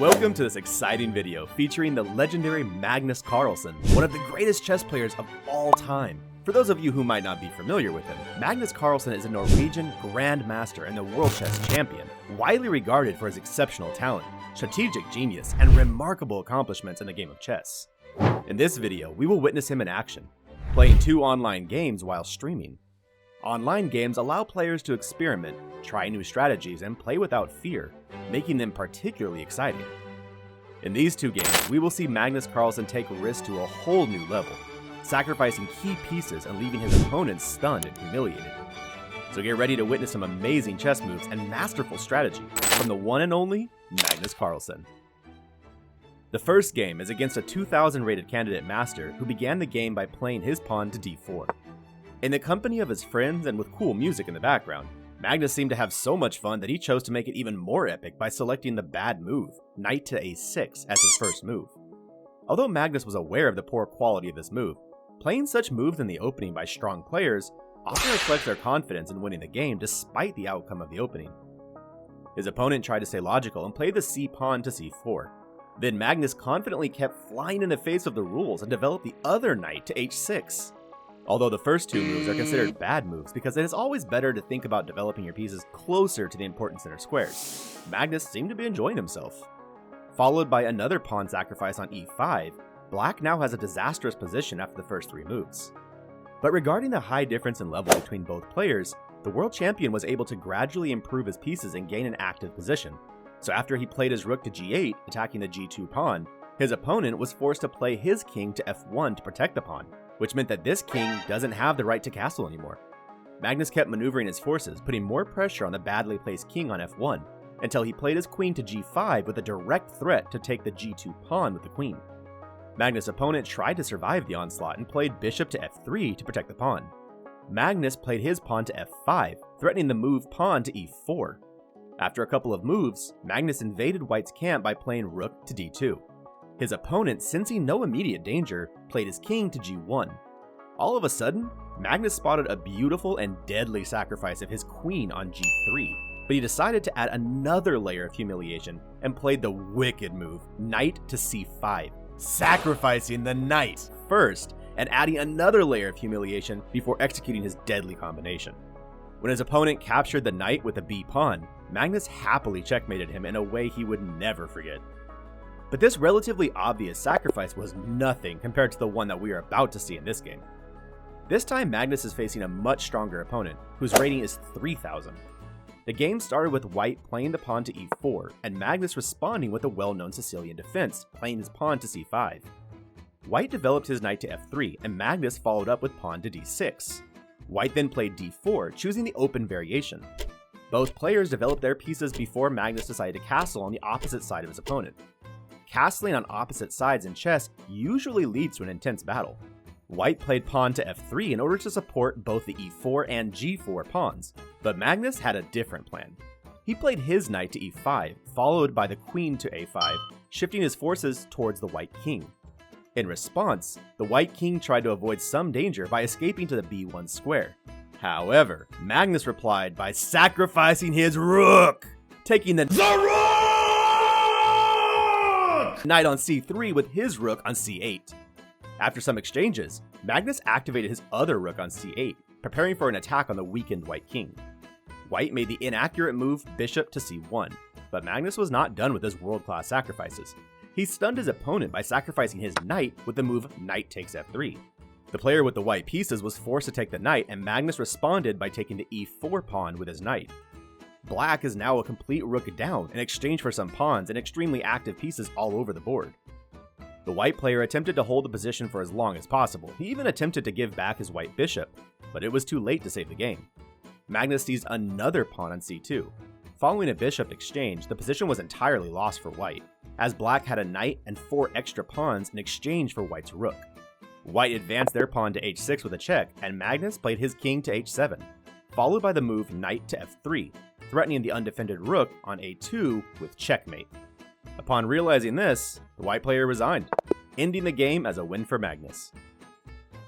Welcome to this exciting video featuring the legendary Magnus Carlsen, one of the greatest chess players of all time. For those of you who might not be familiar with him, Magnus Carlsen is a Norwegian grandmaster and the world chess champion, widely regarded for his exceptional talent, strategic genius, and remarkable accomplishments in the game of chess. In this video, we will witness him in action, playing 2 online games while streaming. Online games allow players to experiment, try new strategies, and play without fear, making them particularly exciting. In these 2 games, we will see Magnus Carlsen take risks to a whole new level, sacrificing key pieces and leaving his opponents stunned and humiliated. So get ready to witness some amazing chess moves and masterful strategy from the one and only Magnus Carlsen. The first game is against a 2000 rated candidate master who began the game by playing his pawn to d4. In the company of his friends and with cool music in the background, Magnus seemed to have so much fun that he chose to make it even more epic by selecting the bad move, knight to a6, as his first move. Although Magnus was aware of the poor quality of this move, playing such moves in the opening by strong players often reflects their confidence in winning the game despite the outcome of the opening. His opponent tried to stay logical and played the c pawn to c4. Then Magnus confidently kept flying in the face of the rules and developed the other knight to h6. Although the first 2 moves are considered bad moves because it is always better to think about developing your pieces closer to the important center squares, Magnus seemed to be enjoying himself. Followed by another pawn sacrifice on e5, Black now has a disastrous position after the first 3 moves. But regarding the high difference in level between both players, the world champion was able to gradually improve his pieces and gain an active position. So after he played his rook to g8, attacking the g2 pawn, his opponent was forced to play his king to f1 to protect the pawn, which meant that this king doesn't have the right to castle anymore. Magnus kept maneuvering his forces, putting more pressure on the badly placed king on f1, until he played his queen to g5 with a direct threat to take the g2 pawn with the queen. Magnus' opponent tried to survive the onslaught and played bishop to f3 to protect the pawn. Magnus played his pawn to f5, threatening the move pawn to e4. After a couple of moves, Magnus invaded White's camp by playing rook to d2. His opponent, sensing no immediate danger, played his king to g1. All of a sudden, Magnus spotted a beautiful and deadly sacrifice of his queen on g3, but he decided to add another layer of humiliation and played the wicked move, knight to c5, sacrificing the knight first and adding another layer of humiliation before executing his deadly combination. When his opponent captured the knight with the b pawn, Magnus happily checkmated him in a way he would never forget. But this relatively obvious sacrifice was nothing compared to the one that we are about to see in this game. This time Magnus is facing a much stronger opponent, whose rating is 3000. The game started with White playing the pawn to e4, and Magnus responding with a well-known Sicilian defense, playing his pawn to c5. White developed his knight to f3, and Magnus followed up with pawn to d6. White then played d4, choosing the open variation. Both players developed their pieces before Magnus decided to castle on the opposite side of his opponent. Castling on opposite sides in chess usually leads to an intense battle. White played pawn to f3 in order to support both the e4 and g4 pawns, but Magnus had a different plan. He played his knight to e5, followed by the queen to a5, shifting his forces towards the white king. In response, the white king tried to avoid some danger by escaping to the b1 square. However, Magnus replied by sacrificing his rook, taking the knight on c3 with his rook on c8. After some exchanges, Magnus activated his other rook on c8, preparing for an attack on the weakened white king. White made the inaccurate move bishop to c1, but Magnus was not done with his world-class sacrifices. He stunned his opponent by sacrificing his knight with the move knight takes f3. The player with the white pieces was forced to take the knight, and Magnus responded by taking the e4 pawn with his knight. Black is now a complete rook down in exchange for some pawns and extremely active pieces all over the board. The white player attempted to hold the position for as long as possible. He even attempted to give back his white bishop, but it was too late to save the game. Magnus seized another pawn on c2. Following a bishop exchange, the position was entirely lost for White, as Black had a knight and 4 extra pawns in exchange for White's rook. White advanced their pawn to h6 with a check, and Magnus played his king to h7, followed by the move knight to f3, threatening the undefended rook on a2 with checkmate. Upon realizing this, the white player resigned, ending the game as a win for Magnus.